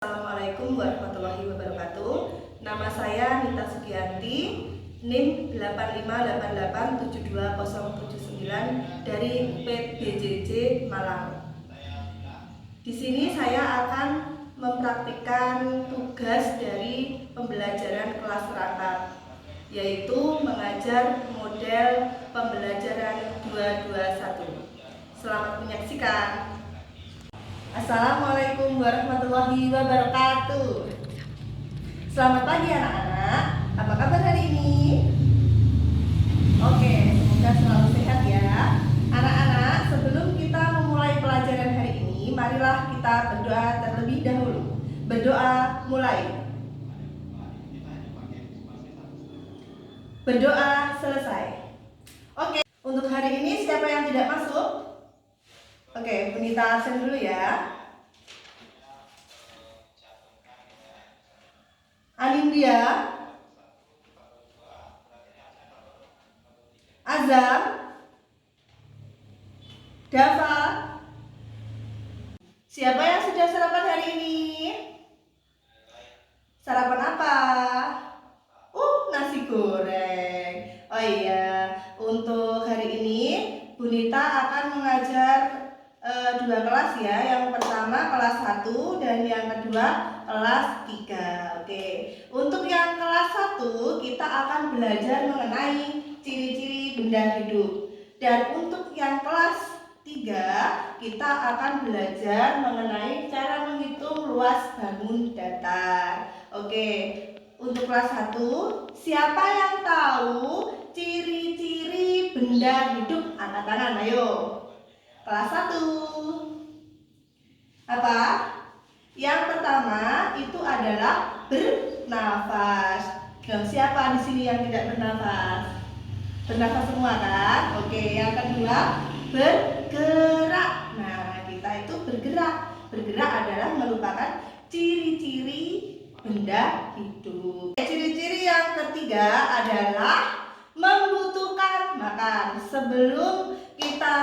Assalamualaikum warahmatullahi wabarakatuh. Nama saya Nita Sugianti, NIM 858872079 dari UPBJJ Malang. Di sini saya akan mempraktikkan tugas dari pembelajaran kelas rangkap, yaitu mengajar model pembelajaran 221. Selamat menyaksikan. Assalamualaikum warahmatullahi wabarakatuh. Selamat pagi anak-anak. Apa kabar hari ini? Oke, semoga selalu sehat ya. Anak-anak, sebelum kita memulai pelajaran hari ini, marilah kita berdoa terlebih dahulu. Berdoa mulai. Berdoa selesai. Oke, untuk hari ini siapa yang tidak masuk? Oke, Bunita absen dulu ya. Alindia, Azam, Dava. Siapa yang sudah sarapan hari ini? Sarapan apa? Nasi goreng. Oh iya, untuk hari ini Bunita akan mengajar dua kelas ya. Yang pertama kelas 1 dan yang kedua kelas 3. Oke. Untuk yang kelas 1 kita akan belajar mengenai ciri-ciri benda hidup. Dan untuk yang kelas 3 kita akan belajar mengenai cara menghitung luas bangun datar. Oke. Untuk kelas 1, siapa yang tahu ciri-ciri benda hidup? Angkat tangan, ayo. Kelas 1. Apa? Yang pertama itu adalah bernafas. Dan siapa di sini yang tidak bernafas? Bernafas semua kan? Oke, yang kedua bergerak. Nah, kita itu bergerak. Bergerak adalah merupakan ciri-ciri benda hidup. Ciri-ciri yang ketiga adalah membutuhkan makan. Sebelum kita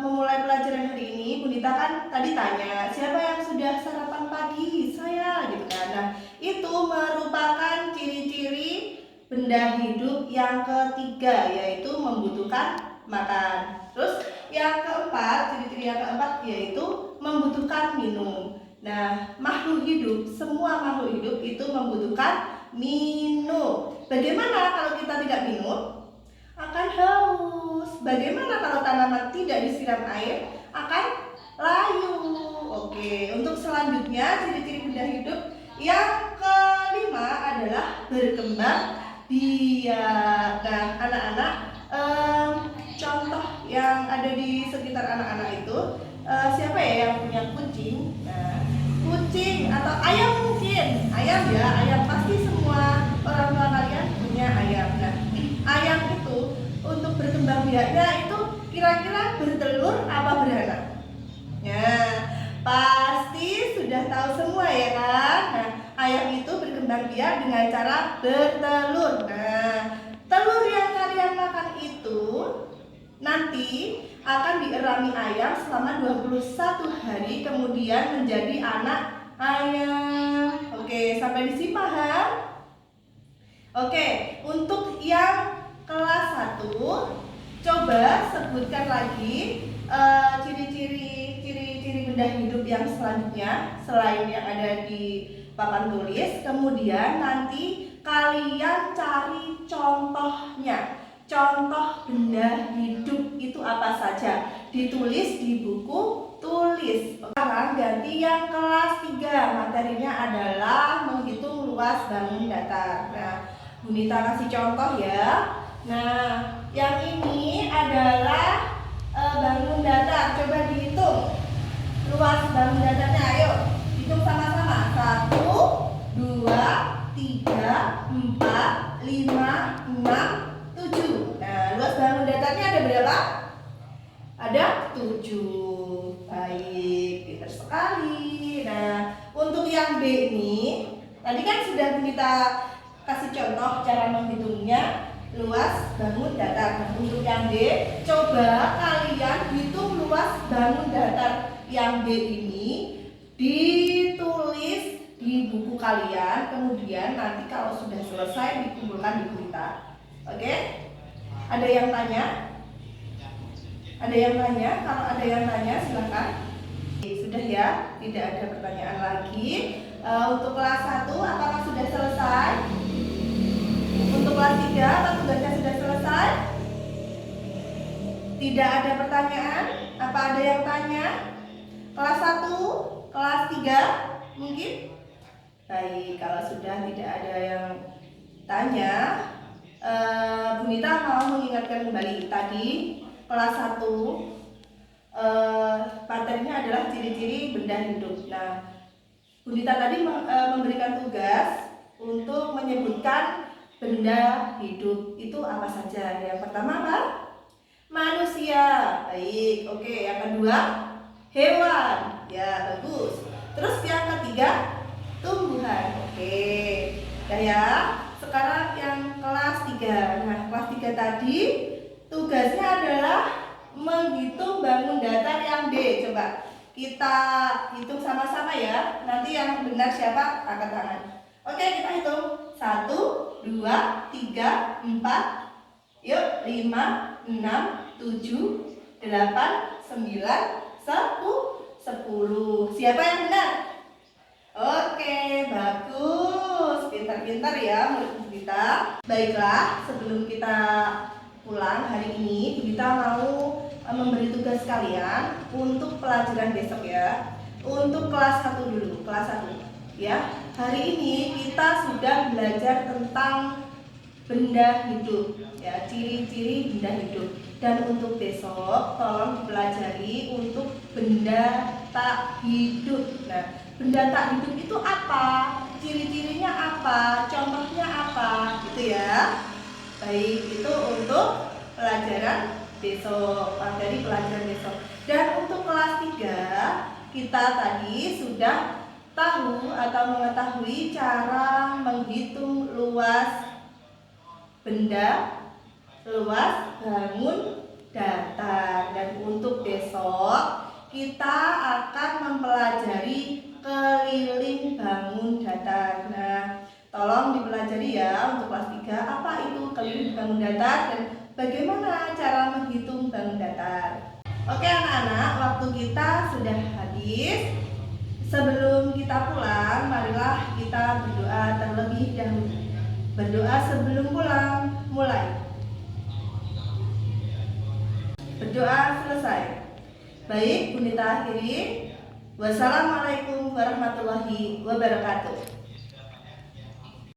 memulai pelajaran hari ini, Bunita kan tadi tanya, siapa yang sudah sarapan pagi? Saya, gitu kan. Nah, itu merupakan ciri-ciri benda hidup yang ketiga, yaitu membutuhkan makan. Terus yang keempat, ciri-ciri yang keempat yaitu membutuhkan minum. Nah, makhluk hidup, semua makhluk hidup itu membutuhkan minum. Bagaimana kalau kita tidak minum? Akan haus. Bagaimana kalau tanaman tidak disiram air? Akan layu. Oke, untuk selanjutnya ciri-ciri benda hidup yang kelima adalah berkembang biak. Nah, anak-anak, contoh yang ada di sekitar anak-anak itu, siapa ya yang punya kucing? Nah, kucing atau ayam mungkin. Ayam ya, ayam pasti semua orang tua kalian punya ayam. Nah, ayam itu untuk berkembang biaknya itu kira-kira bertelur apa beranak? Ya, pasti sudah tahu semua ya kan? Nah, ayam itu berkembang biak dengan cara bertelur. Nah, telur yang kalian makan itu nanti akan dierami ayam selama 21 hari, kemudian menjadi anak ayam. Oke, sampai di sini paham? Oke, untuk yang kelas 1, coba sebutkan lagi ciri-ciri benda hidup yang selanjutnya selain yang ada di papan tulis. Kemudian nanti kalian cari contohnya. Contoh benda hidup itu apa saja? Ditulis di buku tulis. Sekarang ganti yang kelas 3. Materinya adalah menghitung luas bangun datar. Nah, Bunita kasih contoh ya. Nah, yang ini adalah bangun datar. Coba dihitung luas bangun datarnya. Ayo, hitung sama-sama. 1, 2, 3, 4, 5, 6, 7. Nah, luas bangun datarnya ada berapa? Ada 7. Baik, pintar sekali. Nah, untuk yang B ini, tadi kan sudah kita kasih contoh cara menghitungnya. luas bangun datar. Nah, untuk yang D, coba kalian hitung luas bangun datar yang D ini di di buku kalian, kemudian nanti kalau sudah selesai dikumpulkan di gurita. Oke? Ada yang tanya? Ada yang tanya? Kalau ada yang tanya silahkan. Sudah ya, tidak ada pertanyaan lagi. Untuk kelas 1 apakah sudah selesai? Untuk kelas 3 apa tugasnya sudah selesai? Tidak ada pertanyaan? Apa ada yang tanya? Kelas 1, kelas 3 mungkin? Baik, kalau sudah tidak ada yang tanya, Bu Nita mau mengingatkan kembali tadi kelas 1 materinya adalah ciri-ciri benda hidup. Nah, Bu Nita tadi memberikan tugas untuk menyebutkan benda hidup itu apa saja. Yang pertama apa? Manusia. Baik, oke. Yang kedua, hewan. Ya, bagus. Terus yang ketiga, tumbuhan. Oke. Nah ya, sekarang yang kelas 3. Nah, kelas 3 tadi tugasnya adalah menghitung bangun datar yang D. Coba kita hitung sama-sama ya. Nanti yang benar siapa angkat tangan. Oke, kita hitung. 1, 2, 3, 4. Yuk, 5, 6, 7, 8, 9, 10. Siapa yang benar? Oke, bagus. Pintar-pintar ya murid kita. Baiklah, sebelum kita pulang hari ini, kita mau memberi tugas kalian untuk pelajaran besok ya. Untuk kelas 1 dulu, kelas 1 ya. Hari ini kita sudah belajar tentang benda hidup ya, ciri-ciri benda hidup. Dan untuk besok tolong dipelajari untuk benda tak hidup. Nah, benda tak hidup itu apa? Ciri-cirinya apa? Contohnya apa? Gitu ya. Baik, itu untuk pelajaran besok, materi pelajaran besok. Dan untuk kelas 3 kita tadi sudah tahu atau mengetahui cara menghitung luas benda, luas bangun datar. Dan untuk besok kita akan mempelajari keliling bangun datar. Nah, tolong dipelajari ya untuk kelas 3 apa itu keliling bangun datar dan bagaimana cara menghitung bangun datar. Oke anak-anak, waktu kita sudah habis. Sebelum kita pulang, marilah kita berdoa terlebih dahulu. Berdoa sebelum pulang, mulai. Berdoa selesai. Baik, Bu Nita akhiri. Wassalamualaikum warahmatullahi wabarakatuh.